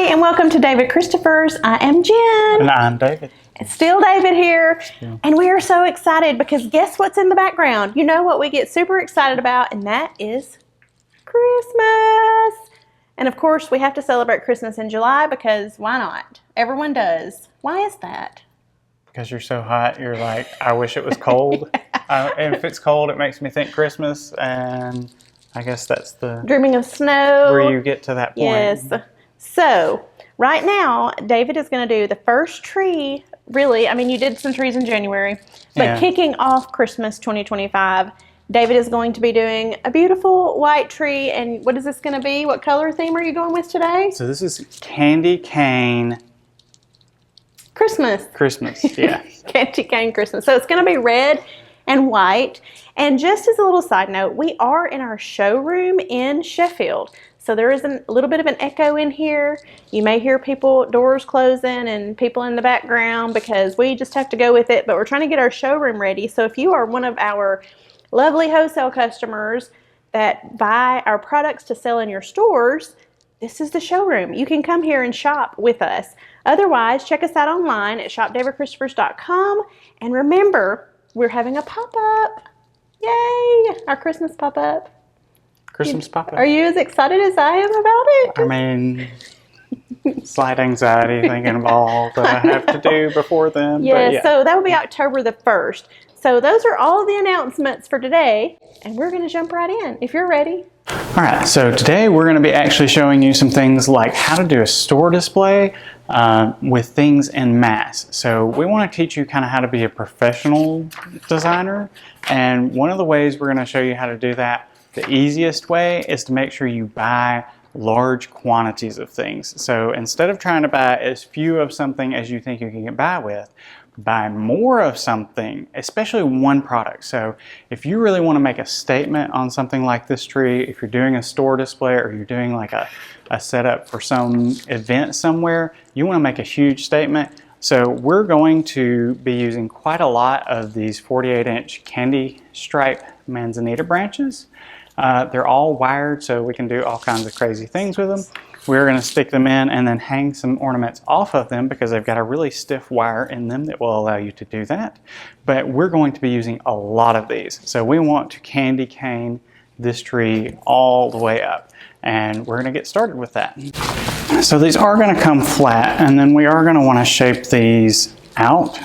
Hi, and welcome to David Christopher's. I am Jen. And I'm David. It's still David here. And we are so excited because guess what's in the background? You know what we get super excited about, and that is Christmas. And of course, we have to celebrate Christmas in July because why not? Everyone does. Why is that? Because you're so hot, you're like, I wish it was cold. And if it's cold, it makes me think Christmas, and I guess that's the... Dreaming of snow. Where you get to that point. Yes. So, right now, David is going to do the first tree, really. I mean, you did some trees in January, but kicking off Christmas 2025, David is going to be doing a beautiful white tree. And what is this going to be? What color theme are you going with today? So this is candy cane... Christmas. Christmas, yeah. Candy cane Christmas. So it's going to be red and white. And just as a little side note, we are in our showroom in Sheffield. So there is a little bit of an echo in here. You may hear people, doors closing and people in the background because we just have to go with it. But we're trying to get our showroom ready. So if you are one of our lovely wholesale customers that buy our products to sell in your stores, this is the showroom. You can come here and shop with us. Otherwise, check us out online at shopdavidchristopher's.com. And remember, we're having a pop-up. Yay! Our Christmas pop-up. Christmas pop-up. Are you as excited as I am about it? I mean, slight anxiety thinking of all that I have to do before then. Yeah, so that will be October the 1st. So those are all the announcements for today. And we're going to jump right in if you're ready. All right, so today we're going to be actually showing you some things like how to do a store display with things en masse. So we want to teach you kind of how to be a professional designer. And one of the ways we're going to show you how to do that, the easiest way, is to make sure you buy large quantities of things. So instead of trying to buy as few of something as you think you can get by with, buy more of something, especially one product. So if you really want to make a statement on something like this tree, if you're doing a store display or you're doing like a setup for some event somewhere, you want to make a huge statement. So we're going to be using quite a lot of these 48-inch candy stripe manzanita branches. They're all wired, so we can do all kinds of crazy things with them. We're going to stick them in and then hang some ornaments off of them because they've got a really stiff wire in them that will allow you to do that. But we're going to be using a lot of these. So we want to candy cane this tree all the way up. And we're going to get started with that. So these are going to come flat, and then we are going to want to shape these out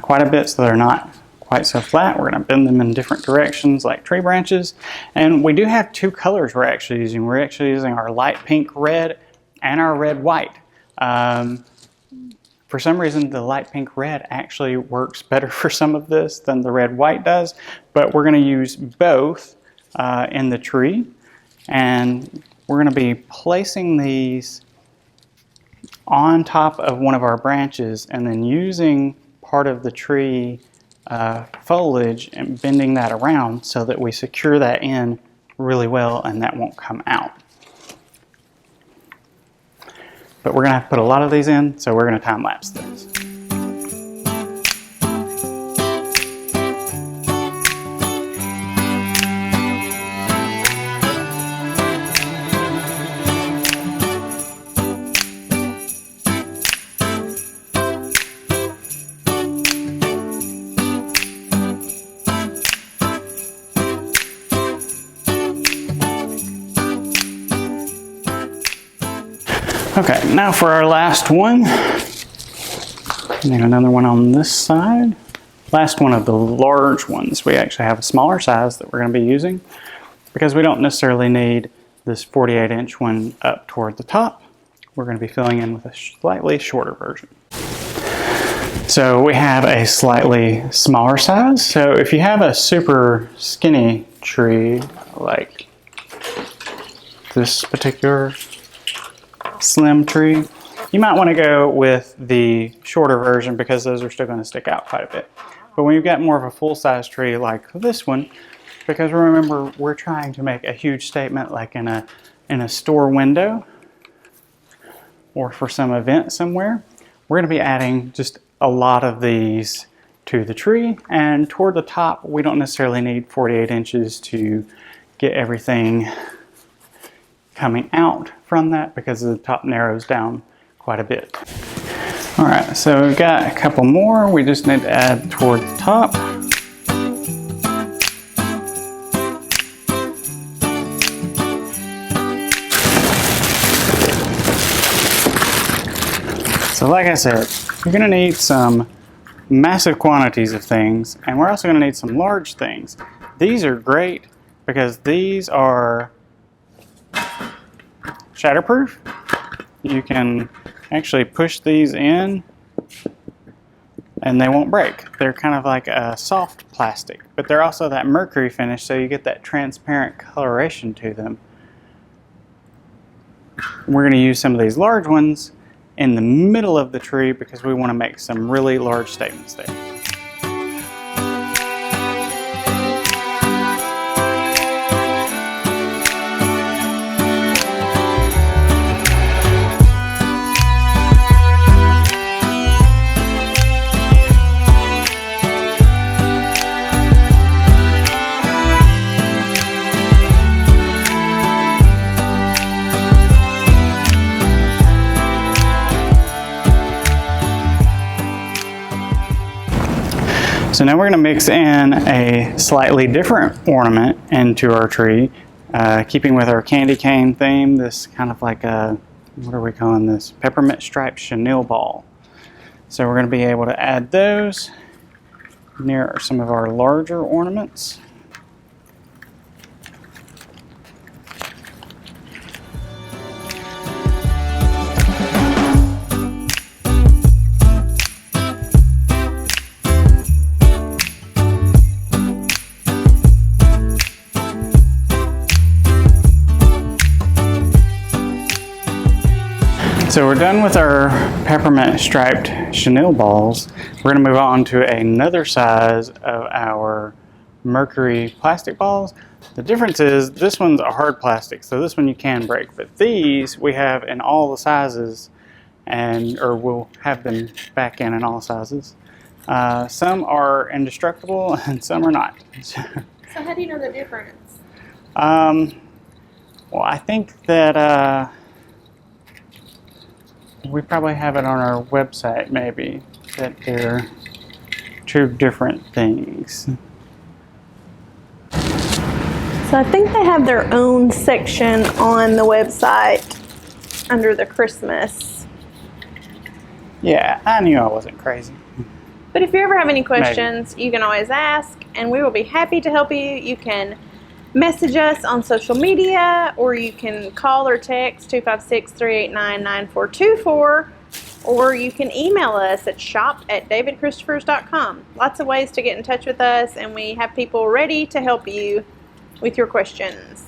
quite a bit so they're not quite so flat. We're going to bend them in different directions like tree branches. And we do have two colors we're actually using. We're actually using our light pink red and our red white. For some reason, the light pink red actually works better for some of this than the red white does, but we're going to use both in the tree. And we're going to be placing these on top of one of our branches and then using part of the tree foliage and bending that around so that we secure that in really well and that won't come out. But we're going to have to put a lot of these in, so we're going to time lapse this. Okay, now for our last one. Another one on this side. Last one of the large ones. We actually have a smaller size that we're going to be using because we don't necessarily need this 48-inch one up toward the top. We're going to be filling in with a slightly shorter version. So we have a slightly smaller size. So if you have a super skinny tree like this particular slim tree, you might want to go with the shorter version because those are still going to stick out quite a bit. But when you've got more of a full-size tree like this one, because remember we're trying to make a huge statement like in a store window or for some event somewhere, we're going to be adding just a lot of these to the tree, and toward the top we don't necessarily need 48 inches to get everything coming out from that because the top narrows down quite a bit. All right, so we've got a couple more. We just need to add towards the top. So like I said, you're gonna need some massive quantities of things, and we're also gonna need some large things. These are great because these are shatterproof. You can actually push these in and they won't break. They're kind of like a soft plastic, but they're also that mercury finish, so you get that transparent coloration to them. We're going to use some of these large ones in the middle of the tree because we want to make some really large statements there. So now we're going to mix in a slightly different ornament into our tree, keeping with our candy cane theme, this kind of like a, what are we calling this? Peppermint striped chenille ball. So we're going to be able to add those near some of our larger ornaments. So we're done with our peppermint striped chenille balls. We're going to move on to another size of our mercury plastic balls. The difference is this one's a hard plastic, so this one you can break, but these we have in all the sizes, or we'll have them back in all sizes. Some are indestructible and some are not. So how do you know the difference? Well, I think that we probably have it on our website, maybe, that they're two different things. So I think they have their own section on the website under the Christmas. Yeah, I knew I wasn't crazy. But if you ever have any questions, you can always ask, and we will be happy to help you. You can message us on social media, or you can call or text 256-389-9424, or you can email us at shop@davidchristofers.com. Lots of ways to get in touch with us, and we have people ready to help you with your questions.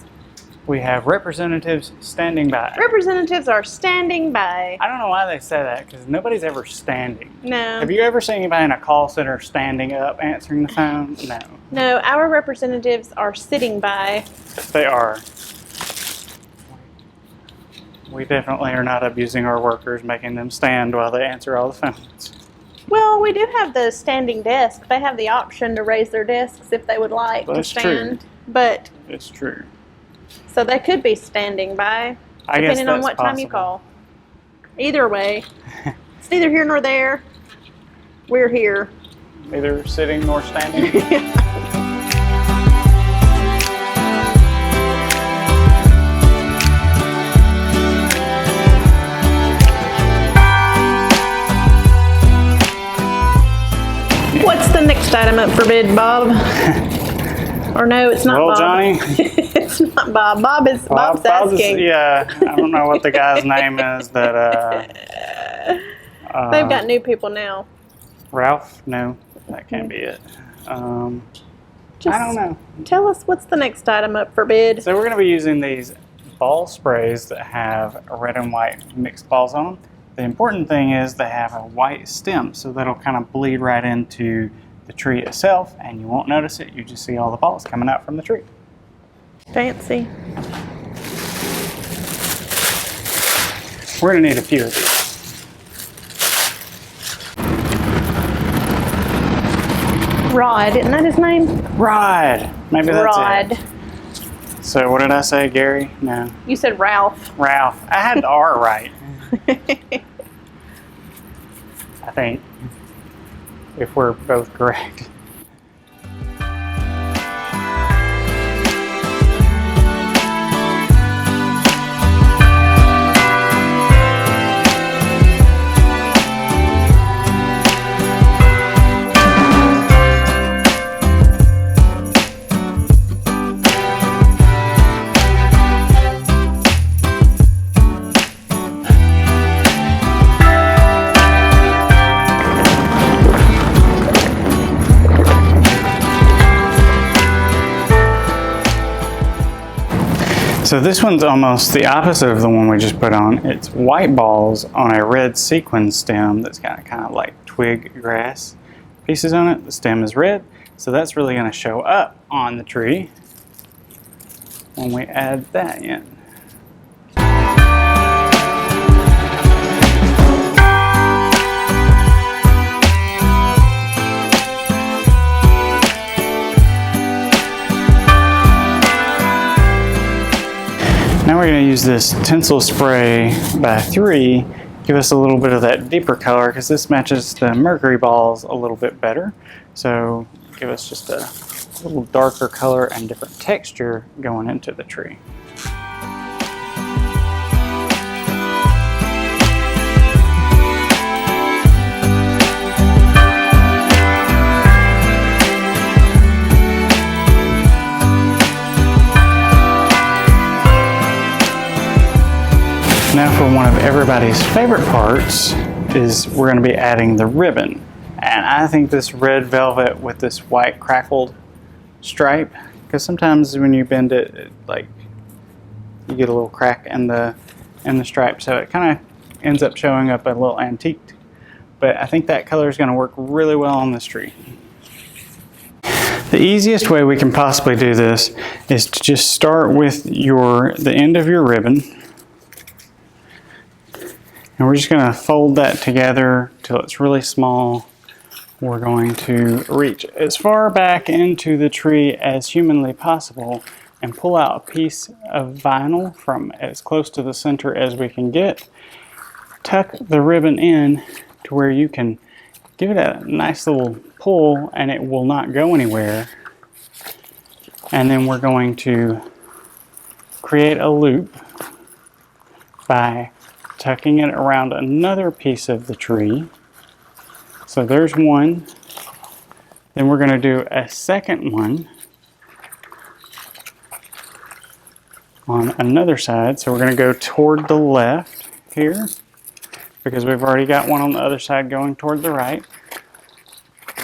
We have representatives standing by. Representatives are standing by. I don't know why they say that, because nobody's ever standing. No. Have you ever seen anybody in a call center standing up answering the phone? No. No, our representatives are sitting by. They are. We definitely are not abusing our workers, making them stand while they answer all the phones. Well, we do have the standing desk. They have the option to raise their desks if they would like to stand. True. But it's true. So they could be standing by, depending on what time you call. Either way, it's neither here nor there. We're here. Neither sitting nor standing. What's the next item up for bid, Bob? Or no, it's not Bob. Johnny. It's not Bob. Bob's asking. Yeah, I don't know what the guy's name is that. They've got new people now. Ralph? No, that can't be it. I don't know. Tell us what's the next item up for bid. So we're going to be using these ball sprays that have red and white mixed balls on them. The important thing is they have a white stem, so that'll kind of bleed right into the tree itself, and you won't notice it. You just see all the balls coming out from the tree. Fancy. We're going to need a few of these. Rod, isn't that his name? Rod. Maybe that's Rod. it. So what did I say, Gary? No. You said Ralph. Ralph. I had the R right. I think, if we're both correct. So this one's almost the opposite of the one we just put on. It's white balls on a red sequin stem that's got kind of like twig grass pieces on it. The stem is red, so that's really going to show up on the tree when we add that in. Now we're going to use this tinsel spray by 3, give us a little bit of that deeper color because this matches the mercury balls a little bit better. So give us just a little darker color and different texture going into the tree. Now for one of everybody's favorite parts is we're going to be adding the ribbon. And I think this red velvet with this white crackled stripe, because sometimes when you bend it, like you get a little crack in the stripe, so it kind of ends up showing up a little antiqued. But I think that color is going to work really well on this tree. The easiest way we can possibly do this is to just start with the end of your ribbon. And we're just going to fold that together till it's really small. We're going to reach as far back into the tree as humanly possible and pull out a piece of vinyl from as close to the center as we can get. Tuck the ribbon in to where you can give it a nice little pull and it will not go anywhere. And then we're going to create a loop by tucking it around another piece of the tree. So there's one. Then we're going to do a second one on another side. So we're going to go toward the left here because we've already got one on the other side going toward the right.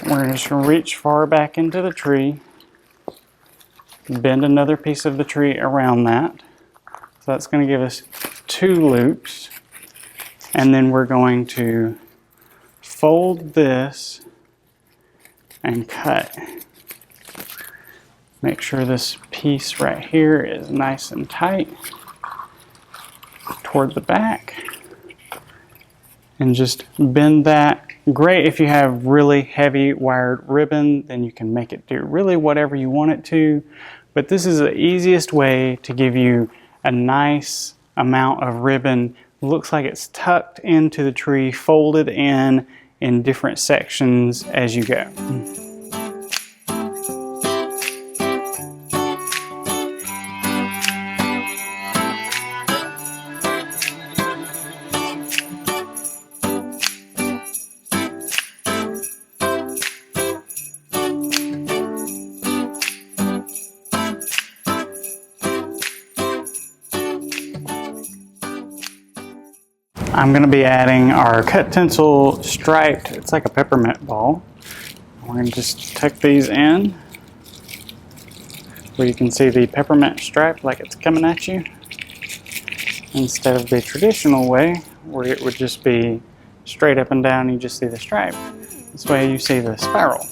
We're going to just reach far back into the tree, bend another piece of the tree around that. So that's going to give us 2 loops. And then we're going to fold this and cut. Make sure this piece right here is nice and tight toward the back. And just bend that. Great if you have really heavy wired ribbon, then you can make it do really whatever you want it to. But this is the easiest way to give you a nice amount of ribbon. Looks like it's tucked into the tree, folded in different sections as you go. I'm going to be adding our cut tinsel striped, it's like a peppermint ball. We're going to just tuck these in where you can see the peppermint stripe like it's coming at you, instead of the traditional way where it would just be straight up and down, you just see the stripe. This way you see the spiral.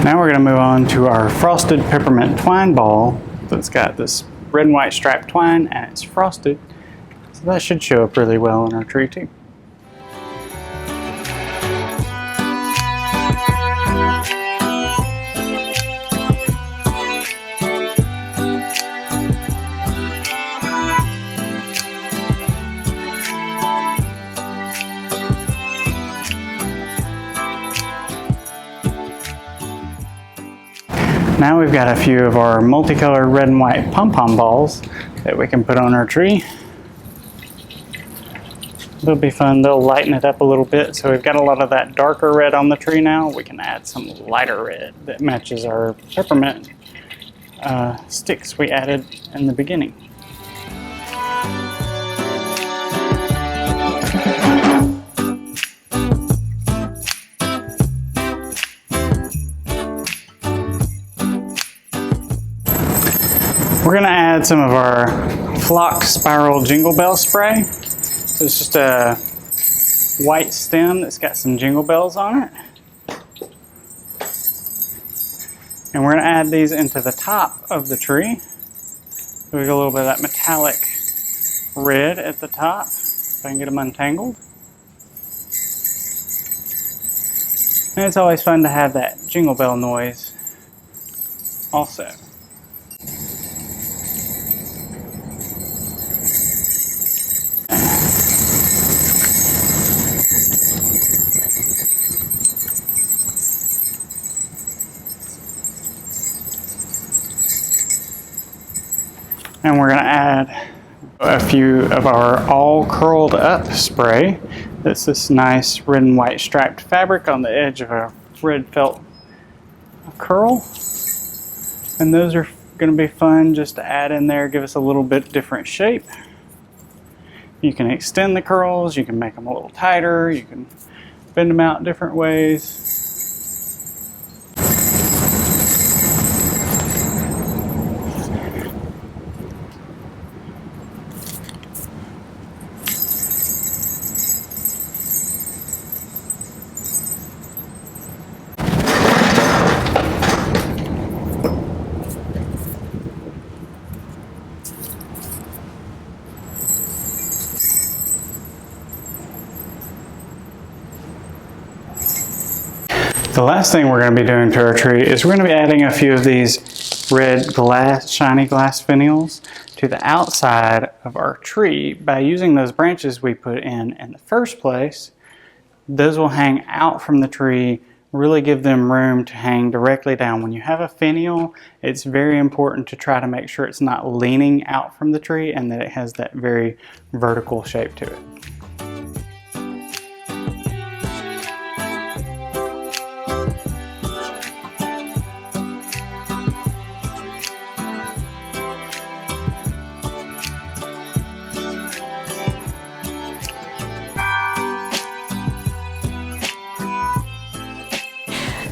Now we're going to move on to our frosted peppermint twine ball that's got this red and white striped twine and it's frosted. So that should show up really well on our tree too. Now we've got a few of our multicolored red and white pom-pom balls that we can put on our tree. They'll be fun, they'll lighten it up a little bit. So we've got a lot of that darker red on the tree now. We can add some lighter red that matches our peppermint sticks we added in the beginning. We're going to add some of our Flock Spiral Jingle Bell spray. So it's just a white stem that's got some jingle bells on it. And we're going to add these into the top of the tree. So we get a little bit of that metallic red at the top, if I can get them untangled. And it's always fun to have that jingle bell noise also. And we're going to add a few of our all curled up spray. That's this nice red and white striped fabric on the edge of a red felt curl. And those are going to be fun just to add in there, give us a little bit different shape. You can extend the curls, you can make them a little tighter, you can bend them out different ways. The last thing we're going to be doing to our tree is we're going to be adding a few of these red glass, shiny glass finials to the outside of our tree by using those branches we put in the first place. Those will hang out from the tree, really give them room to hang directly down. When you have a finial, it's very important to try to make sure it's not leaning out from the tree and that it has that very vertical shape to it.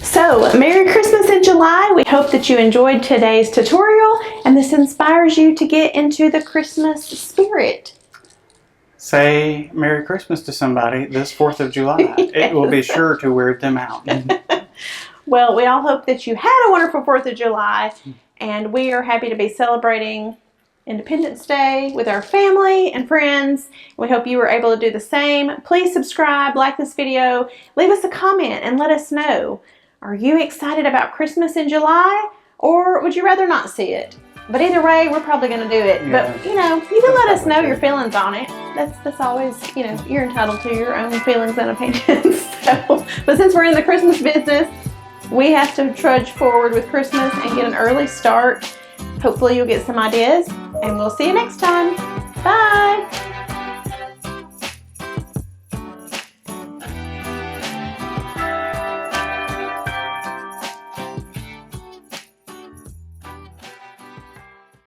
So, Merry Christmas in July. We hope that you enjoyed today's tutorial and this inspires you to get into the Christmas spirit. Say Merry Christmas to somebody this 4th of July. Yes. It will be sure to weird them out. Well, we all hope that you had a wonderful 4th of July, and we are happy to be celebrating Independence Day with our family and friends. We hope you were able to do the same. Please subscribe, like this video, leave us a comment, and let us know. Are you excited about Christmas in July, or would you rather not see it? But either way, we're probably going to do it. Yeah. But, you know, you can let us know your feelings on it. That's always, you know, you're entitled to your own feelings and opinions. So, but since we're in the Christmas business, we have to trudge forward with Christmas and get an early start. Hopefully you'll get some ideas, and we'll see you next time.